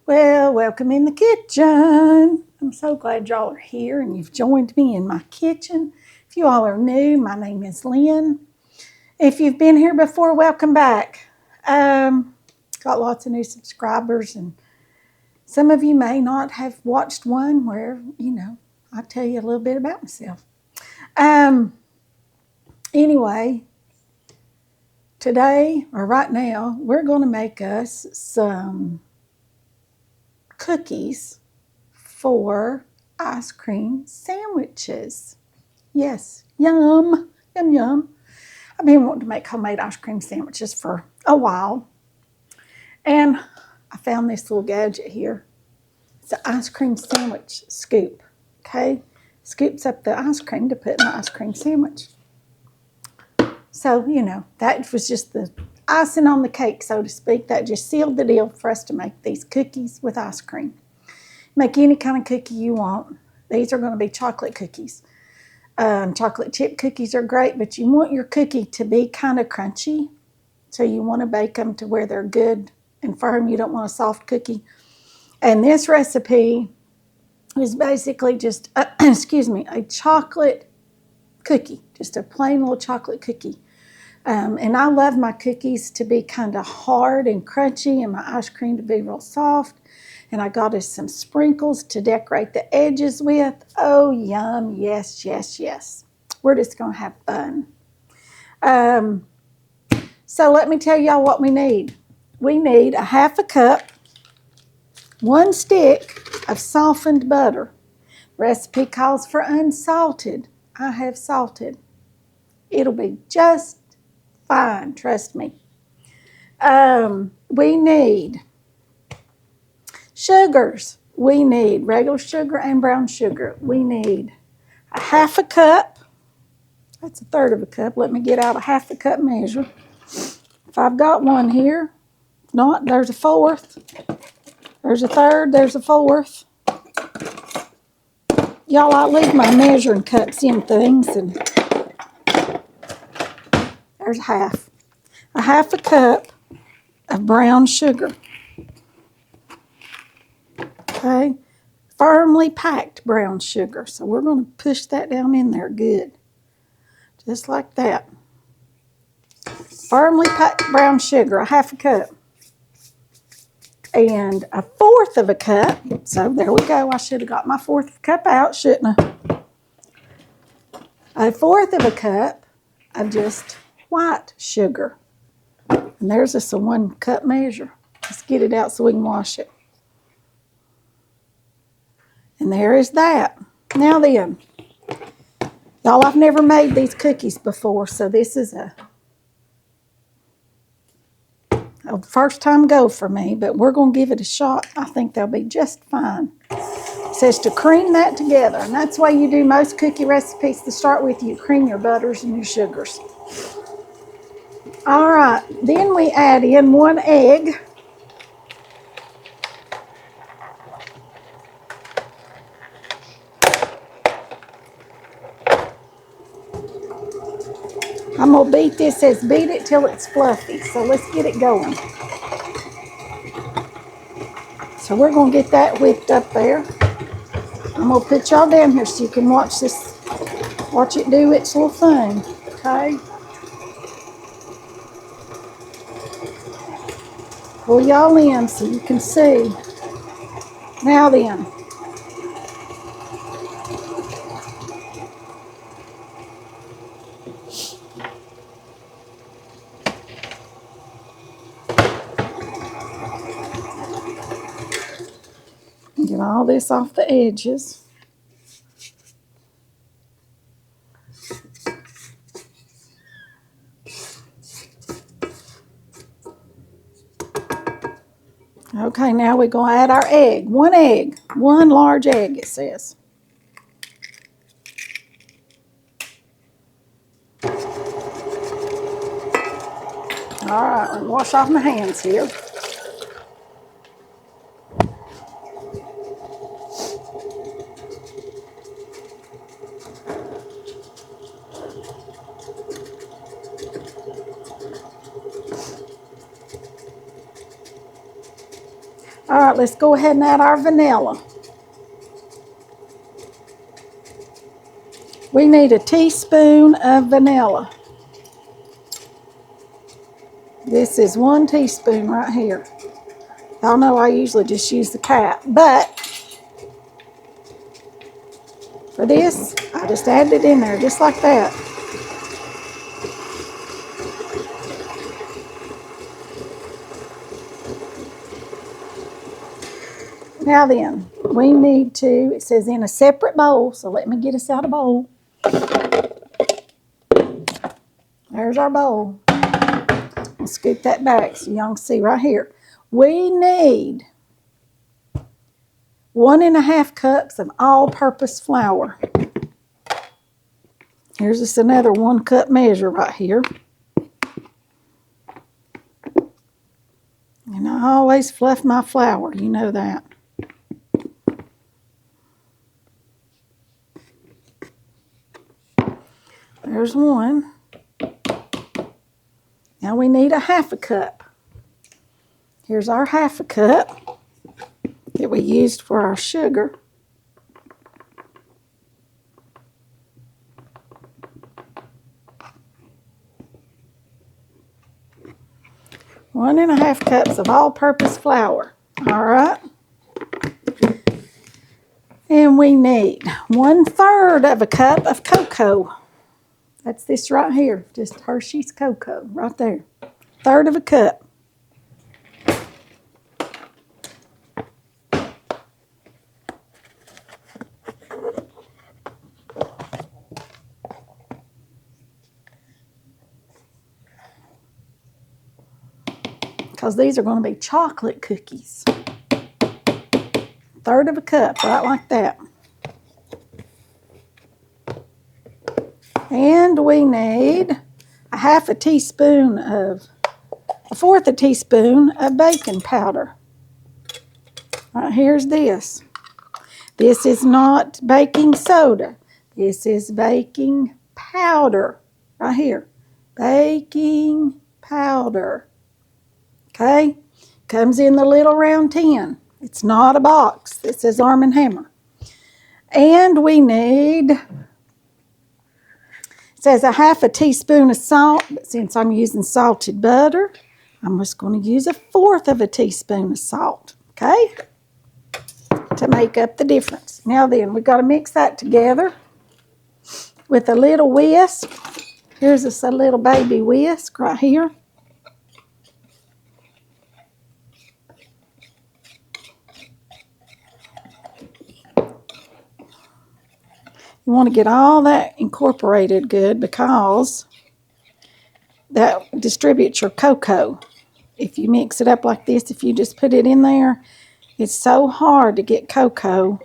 Well, welcome in the kitchen. I'm so glad y'all are here and you've joined me in my kitchen. If you all are new, my name is Lynn. If you've been here before, welcome back. Got lots of new subscribers, and some of you may not have watched one where, I tell you a little bit about myself. Anyway, today, or right now, we're going to make us some cookies for ice cream sandwiches. Yes, yum, yum, yum. I've been wanting to make homemade ice cream sandwiches for a while. And I found this little gadget here. It's an ice cream sandwich scoop. Okay? Scoops up the ice cream to put in the ice cream sandwich. So, that was just the icing on the cake, so to speak. That just sealed the deal for us to make these cookies with ice cream. Make any kind of cookie you want. These are going to be chocolate cookies. Chocolate chip cookies are great, but you want your cookie to be kind of crunchy. So you want to bake them to where they're good and firm. You don't want a soft cookie. And this recipe is basically just, a chocolate cookie, just a plain little chocolate cookie. And I love my cookies to be kind of hard and crunchy and my ice cream to be real soft. And I got us some sprinkles to decorate the edges with. Oh, yum, yes, yes, yes. We're just going to have fun. So let me tell y'all what we need. We need a half a cup, 1 stick of softened butter. Recipe calls for unsalted. I have salted. It'll be just fine, trust me. We need sugars. We need regular sugar and brown sugar. We need a half a cup. That's a third of a cup. Let me get out a half a cup measure. If I've got one here, if not, there's a fourth. There's a third, there's a fourth. Y'all, I leave my measuring cups in things, and there's half. A half a cup of brown sugar. Okay? Firmly packed brown sugar. So we're going to push that down in there good. Just like that. Firmly packed brown sugar, a half a cup. And a fourth of a cup. So there we go. I should have got my fourth cup out, shouldn't I? A fourth of a cup of just white sugar. And there's just a 1 cup measure. Let's get it out so we can wash it. And there is that. Now then, y'all, I've never made these cookies before, so this is a first time go for me, but we're going to give it a shot. I think they'll be just fine. It says to cream that together, and that's the way you do most cookie recipes to start with. You cream your butters and your sugars. All right, then we add in 1 egg. I'm going to beat this. It says beat it till it's fluffy, so let's get it going. So we're going to get that whipped up there. I'm going to put y'all down here so you can watch it do its little thing, okay? Pull y'all in so you can see. Now then. Get all this off the edges. Okay, now we're going to add our egg. 1 egg. 1 large egg, it says. All right, let me wash off my hands here. All right, let's go ahead and add our vanilla. We need a teaspoon of vanilla. This is 1 teaspoon right here. Y'all know I usually just use the cap, but for this, I just added it in there just like that. Now then, we need to, it says in a separate bowl, so let me get us out a bowl. There's our bowl. I'll scoop that back so y'all can see right here. We need 1.5 cups of all-purpose flour. Here's just another 1 cup measure right here. And I always fluff my flour, you know that. There's 1. Now we need 1/2 cup. Here's our 1/2 cup that we used for our sugar. One and 1/2 cups of all-purpose flour. All right. And we need 1/3 of a cup of cocoa. That's this right here, just Hershey's cocoa right there. 1/3 of a cup. Because these are going to be chocolate cookies. 1/3 of a cup, right like that. And we need 1/2 teaspoon of, 1/4 teaspoon of baking powder. Right, here's this. This is not baking soda. This is baking powder. Right here. Baking powder. Okay? Comes in the little round tin. It's not a box. This is Arm & Hammer. And we need, it says 1/2 teaspoon of salt, but since I'm using salted butter, I'm just going to use 1/4 teaspoon of salt, okay, to make up the difference. Now then, we've got to mix that together with a little whisk. Here's just a little baby whisk right here. You want to get all that incorporated good because that distributes your cocoa. If you mix it up like this, if you just put it in there, it's so hard to get cocoa.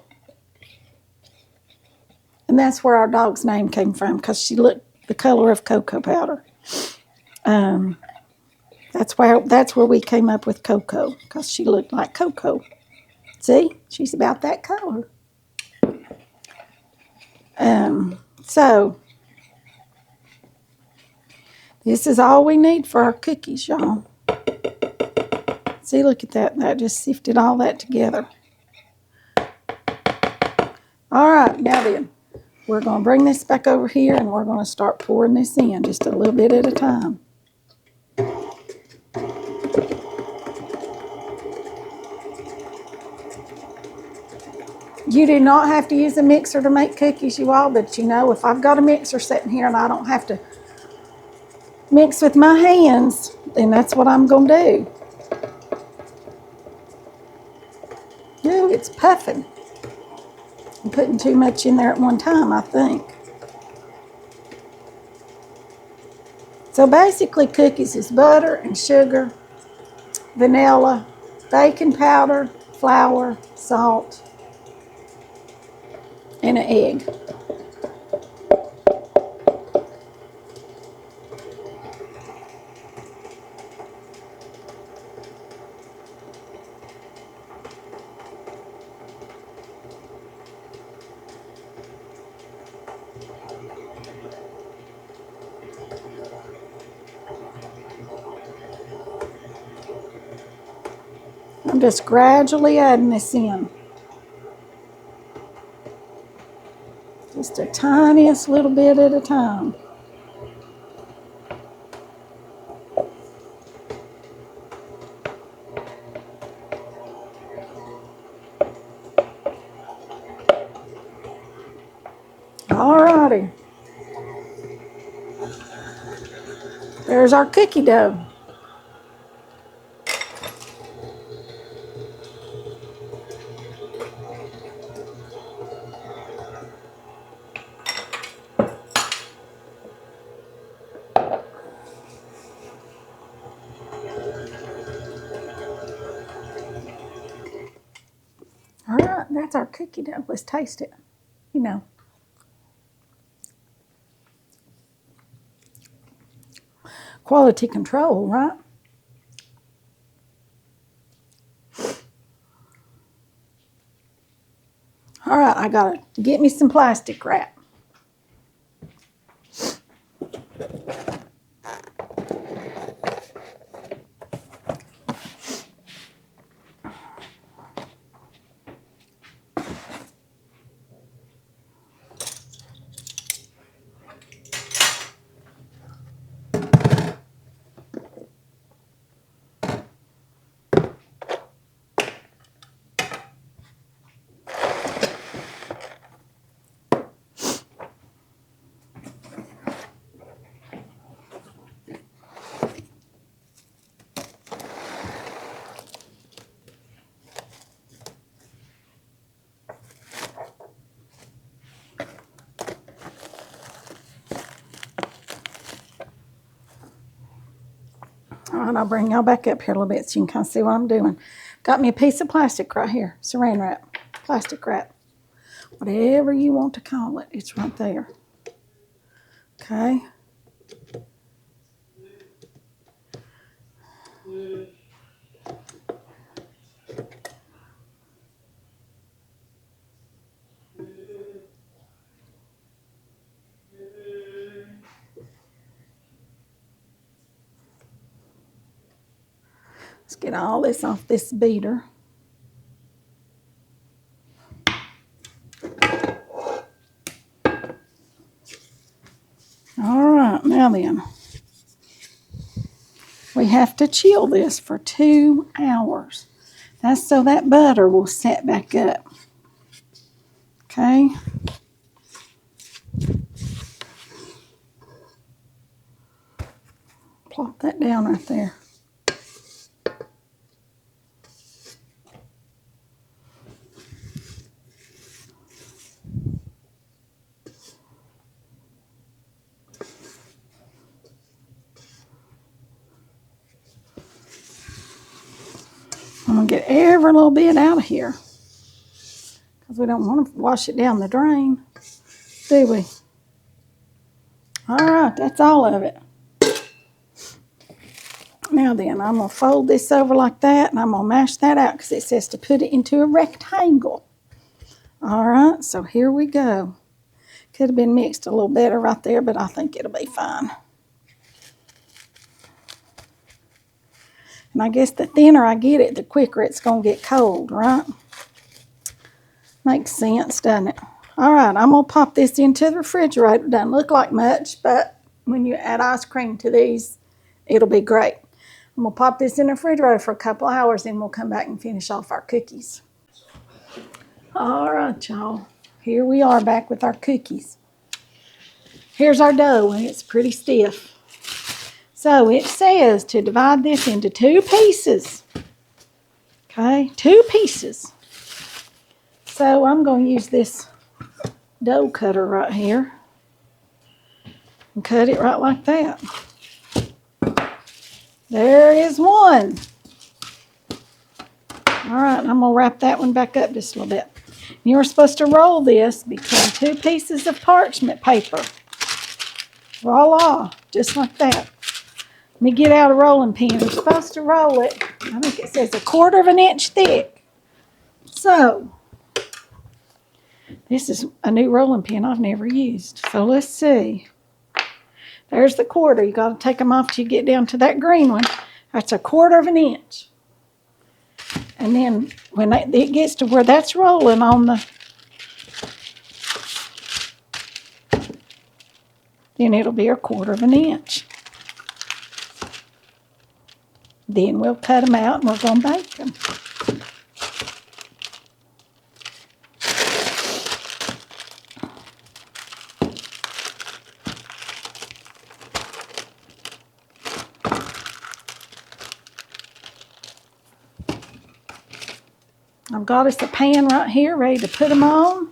And that's where our dog's name came from, because she looked the color of cocoa powder. That's where we came up with Cocoa, because she looked like cocoa. See, she's about that color. So this is all we need for our cookies, y'all. See, look at that. That just sifted all that together. All right, now then, we're going to bring this back over here and we're going to start pouring this in just a little bit at a time. You do not have to use a mixer to make cookies, you all, but you know, if I've got a mixer sitting here and I don't have to mix with my hands, then that's what I'm going to do. Ooh, it's puffing. I'm putting too much in there at one time, I think. So basically, cookies is butter and sugar, vanilla, baking powder, flour, salt, and an egg. I'm just gradually adding this in. Just the tiniest little bit at a time. Alrighty. There's our cookie dough. Alright, that's our cookie dough. Let's taste it. You know. Quality control, right? Alright, I gotta get me some plastic wrap. Alright, I'll bring y'all back up here a little bit so you can kind of see what I'm doing. Got me a piece of plastic right here. Saran wrap. Plastic wrap. Whatever you want to call it. It's right there. Okay. Let's get all this off this beater. Alright, now then. We have to chill this for 2 hours. That's so that butter will set back up. Okay. Plop that down right there. I'm going to get every little bit out of here because we don't want to wash it down the drain, do we? All right, that's all of it. Now then, I'm going to fold this over like that, and I'm going to mash that out because it says to put it into a rectangle. All right, so here we go. Could have been mixed a little better right there, but I think it'll be fine. And I guess the thinner I get it, the quicker it's going to get cold, right? Makes sense, doesn't it? All right, I'm going to pop this into the refrigerator. Doesn't look like much, but when you add ice cream to these, it'll be great. I'm going to pop this in the refrigerator for a couple hours, then we'll come back and finish off our cookies. All right, y'all. Here we are back with our cookies. Here's our dough, and it's pretty stiff. So it says to divide this into 2 pieces. Okay, 2 pieces. So I'm going to use this dough cutter right here and cut it right like that. There is one. All right, I'm going to wrap that one back up just a little bit. You're supposed to roll this between 2 pieces of parchment paper. Voila, just like that. Let me get out a rolling pin. You're supposed to roll it, I think it says 1/4 of an inch thick. So, this is a new rolling pin I've never used. So let's see. There's the 1/4. You got to take them off till you get down to that green one. That's 1/4 of an inch. And then when it gets to where that's rolling on the, then it'll be 1/4 inch. Then we'll cut them out and we're going to bake them. I've got us a pan right here ready to put them on.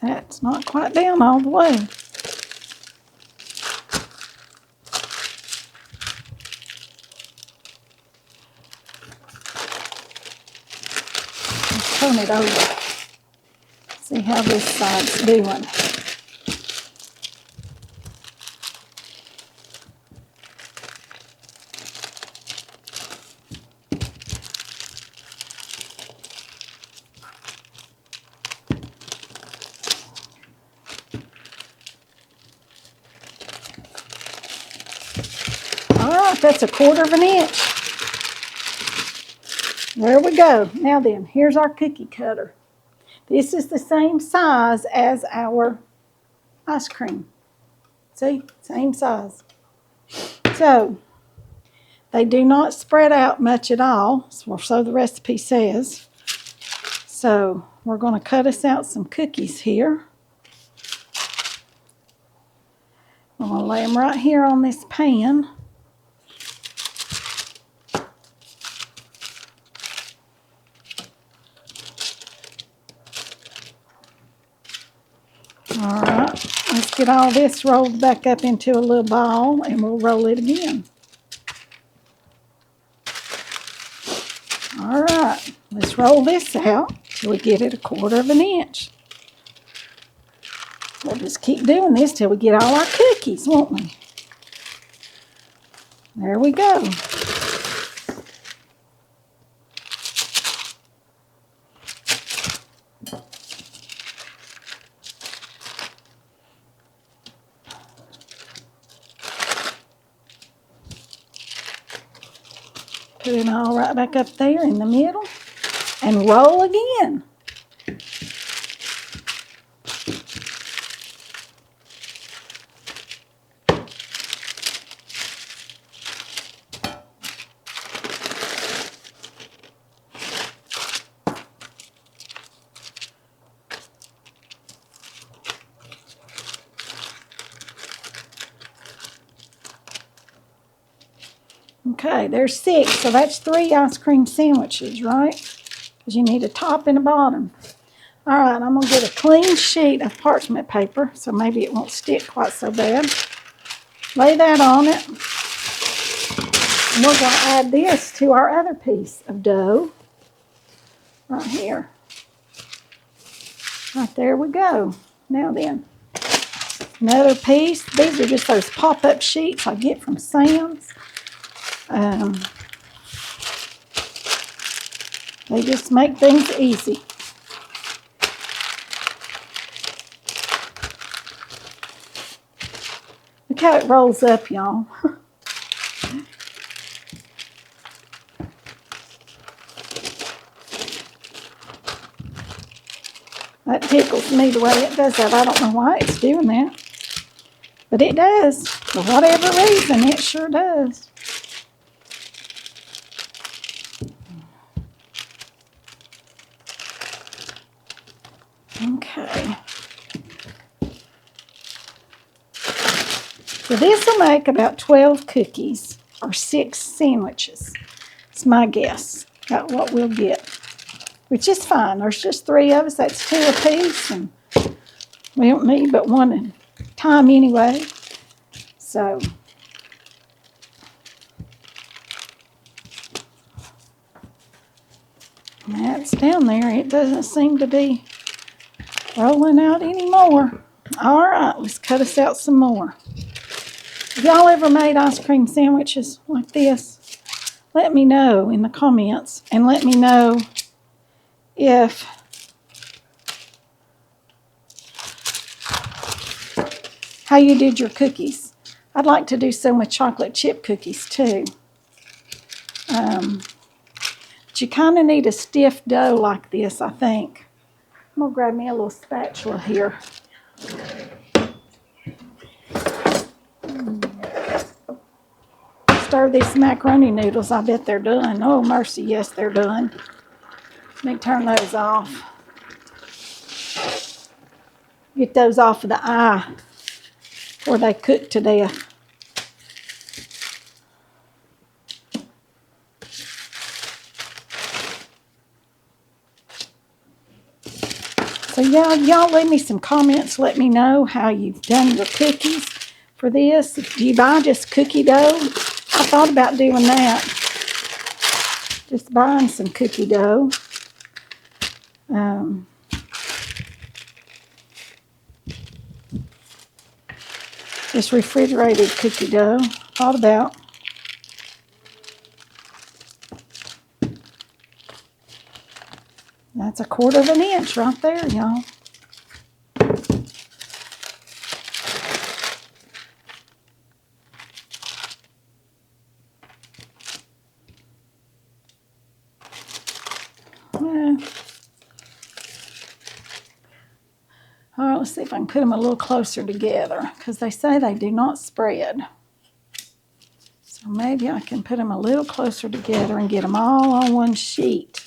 That's not quite down all the way. Let's turn it over. See how this side's doing. Alright, that's 1/4 inch. There we go. Now then, here's our cookie cutter. This is the same size as our ice cream. See? Same size. So, they do not spread out much at all, so the recipe says. So, we're going to cut us out some cookies here. I'm going to lay them right here on this pan. Alright, let's get all this rolled back up into a little ball and we'll roll it again. Alright, let's roll this out till we get it 1/4 inch. We'll just keep doing this till we get all our cookies, won't we? There we go. Put it all right back up there in the middle and roll again. Okay, there's 6, so that's 3 ice cream sandwiches, right? Because you need a top and a bottom. All right, I'm going to get a clean sheet of parchment paper, so maybe it won't stick quite so bad. Lay that on it. And we're going to add this to our other piece of dough. Right here. Right there we go. Now then, another piece. These are just those pop-up sheets I get from Sam's. They just make things easy. Look how it rolls up, y'all. That tickles me the way it does that. I don't know why it's doing that. But it does. For whatever reason, it sure does. Okay. So this will make about 12 cookies or 6 sandwiches. It's my guess about what we'll get, which is fine. There's just 3 of us. That's 2 apiece, and we don't need but 1 at a time anyway. So that's down there. It doesn't seem to be rolling out anymore. All right, let's cut us out some more. Have y'all ever made ice cream sandwiches like this? Let me know in the comments, and let me know if how you did your cookies. I'd like to do some with chocolate chip cookies too. But you kind of need a stiff dough like this, I think. I'm going to grab me a little spatula here. Stir these macaroni noodles. I bet they're done. Oh, mercy, yes, they're done. Let me turn those off. Get those off of the eye before they cook to death. So y'all leave me some comments. Let me know how you've done your cookies for this. Do you buy just cookie dough? I thought about doing that. Just buying some cookie dough. Just refrigerated cookie dough. Thought about. That's 1/4 of an inch right there, y'all. All right, let's see if I can put them a little closer together because they say they do not spread. So maybe I can put them a little closer together and get them all on one sheet.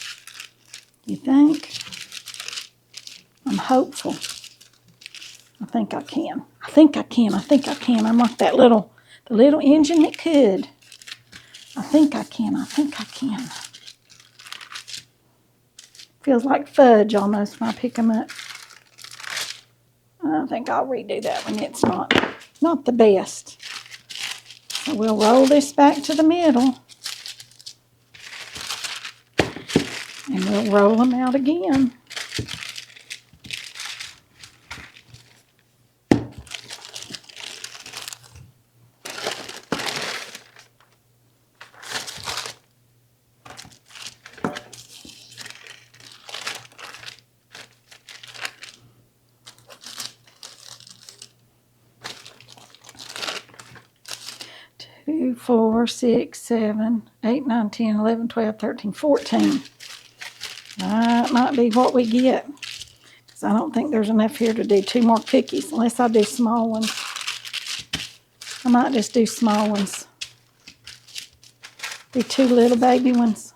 You think? I'm hopeful. I think I can. I think I can. I think I can. I'm like the little engine that could. I think I can. I think I can. Feels like fudge almost when I pick them up. I think I'll redo that one. It's not the best. So we'll roll this back to the middle. And we'll roll them out again. Two, 4, 6, 7, 8, 9, 10, 11, 12, 13, 14. That might be what we get. Because I don't think there's enough here to do 2 more cookies unless I do small ones. I might just do small ones. Do 2 little baby ones.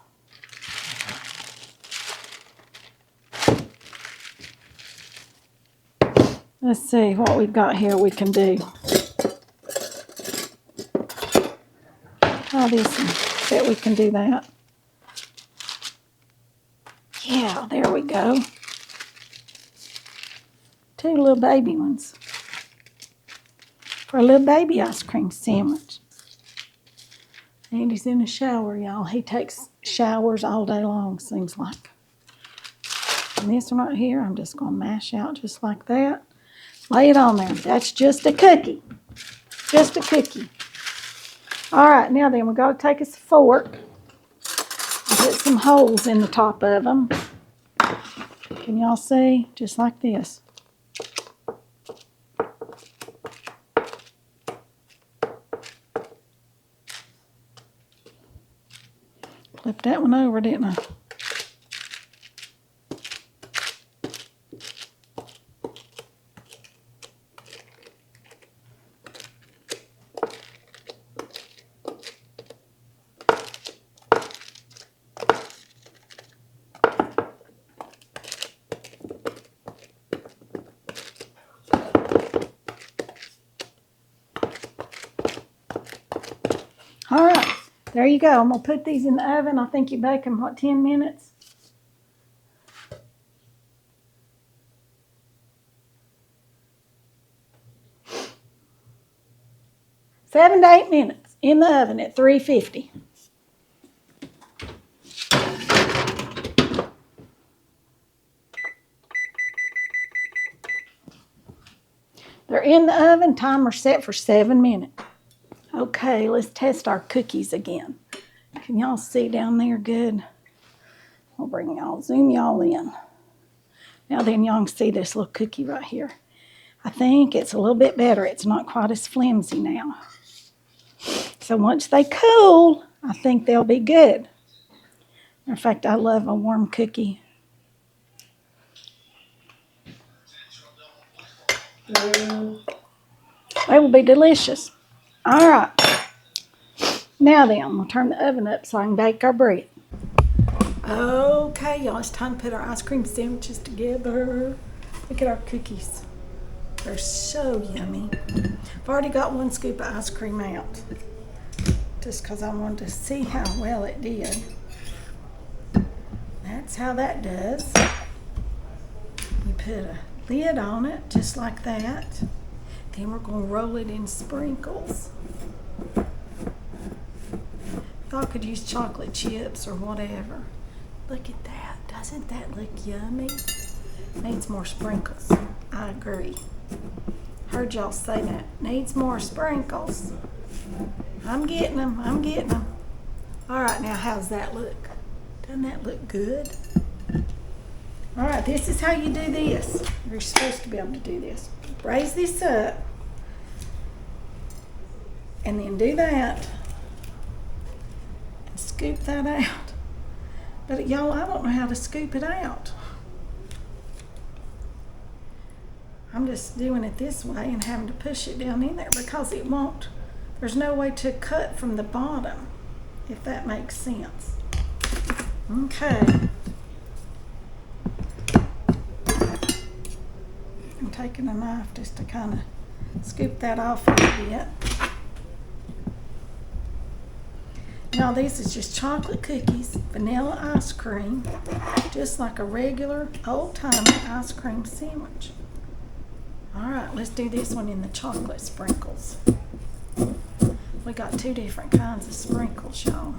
Let's see what we've got here we can do. Try this one. Bet we can do that. Yeah, there we go. 2 little baby ones. For a little baby ice cream sandwich. Andy's in the shower, y'all. He takes showers all day long, seems like. And this one right here, I'm just going to mash out just like that. Lay it on there. That's just a cookie. Just a cookie. All right, now then, we've got to take us a fork and put some holes in the top of them. Can y'all see? Just like this. Flipped that one over, didn't I? All right, there you go. I'm going to put these in the oven. I think you bake them, what, 10 minutes? Seven to 8 minutes in the oven at 350. They're in the oven, timer set for 7 minutes. Okay, let's test our cookies again. Can y'all see down there good? I'll bring y'all, zoom y'all in. Now then y'all can see this little cookie right here. I think it's a little bit better. It's not quite as flimsy now. So once they cool, I think they'll be good. In fact, I love a warm cookie. They will be delicious. All right. Now then, we'll turn the oven up so I can bake our bread. Okay, y'all, it's time to put our ice cream sandwiches together. Look at our cookies. They're so yummy. I've already got 1 scoop of ice cream out, just because I wanted to see how well it did. That's how that does. We put a lid on it, just like that. Then we're going to roll it in sprinkles. Y'all could use chocolate chips or whatever. Look at that. Doesn't that look yummy? Needs more sprinkles. I agree. Heard y'all say that. Needs more sprinkles. I'm getting them. I'm getting them. All right, now how's that look? Doesn't that look good? All right, this is how you do this. You're supposed to be able to do this. Raise this up. And then do that. And scoop that out. But y'all, I don't know how to scoop it out. I'm just doing it this way and having to push it down in there because it won't. There's no way to cut from the bottom, if that makes sense. Okay. I'm taking a knife just to kind of scoop that off a little bit. Now this is just chocolate cookies, vanilla ice cream, just like a regular old-timey ice cream sandwich. All right, let's do this one in the chocolate sprinkles. We got 2 different kinds of sprinkles, y'all.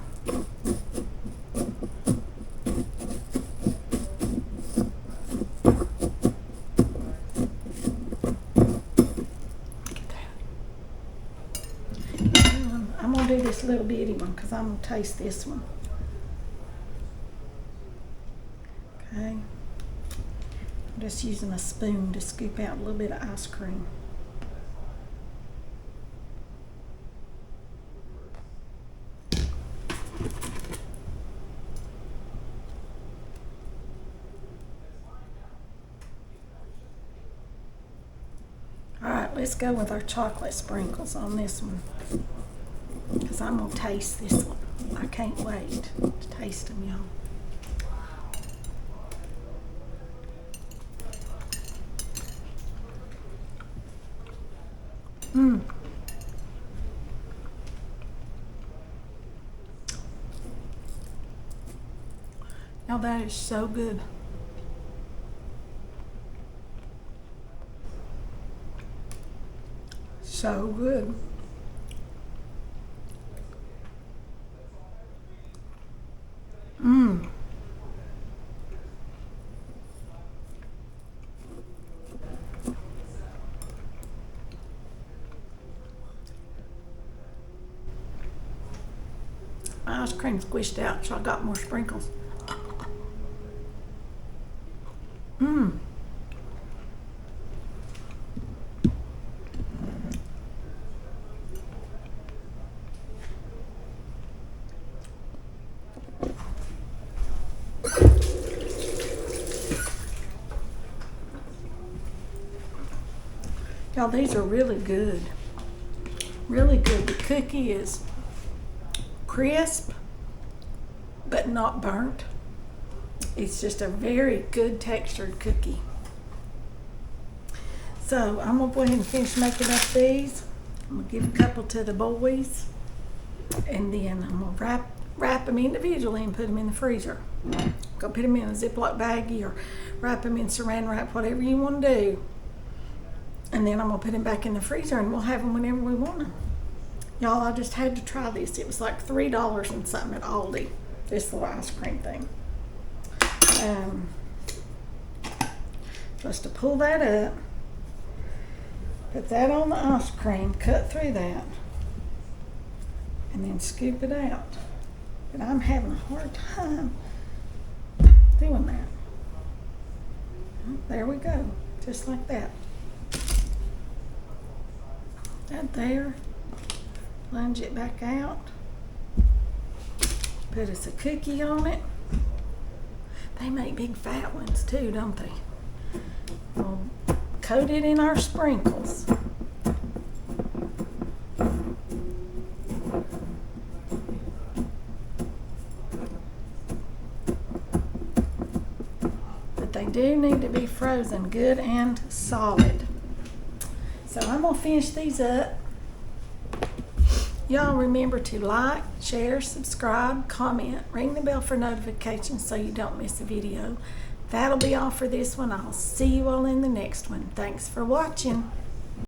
I'm going to do this little bitty one because I'm going to taste this one. Okay. I'm just using a spoon to scoop out a little bit of ice cream. All right, let's go with our chocolate sprinkles on this one, because I'm going to taste this one. I can't wait to taste them, y'all. Now that is so good. So good. My ice cream squished out, so I got more sprinkles. Y'all, these are really good. Really good. The cookie is crisp, but not burnt. It's just a very good textured cookie. So I'm gonna go ahead and finish making up these. I'm gonna give a couple to the boys, and then I'm gonna wrap them individually and put them in the freezer. Go put them in a Ziploc baggie or wrap them in saran wrap, whatever you want to do. And then I'm gonna put them back in the freezer, and we'll have them whenever we want them. Y'all, I just had to try this. It was like $3 and something at Aldi. This little ice cream thing. Just to pull that up, put that on the ice cream, cut through that, and then scoop it out. But I'm having a hard time doing that. There we go, just like that. that there. Plunge it back out. Put us a cookie on it. They make big fat ones too, don't they? We'll coat it in our sprinkles. But they do need to be frozen good and solid. So I'm gonna finish these up. Y'all remember to like, share, subscribe, comment, ring the bell for notifications so you don't miss a video. That'll be all for this one. I'll see you all in the next one. Thanks for watching.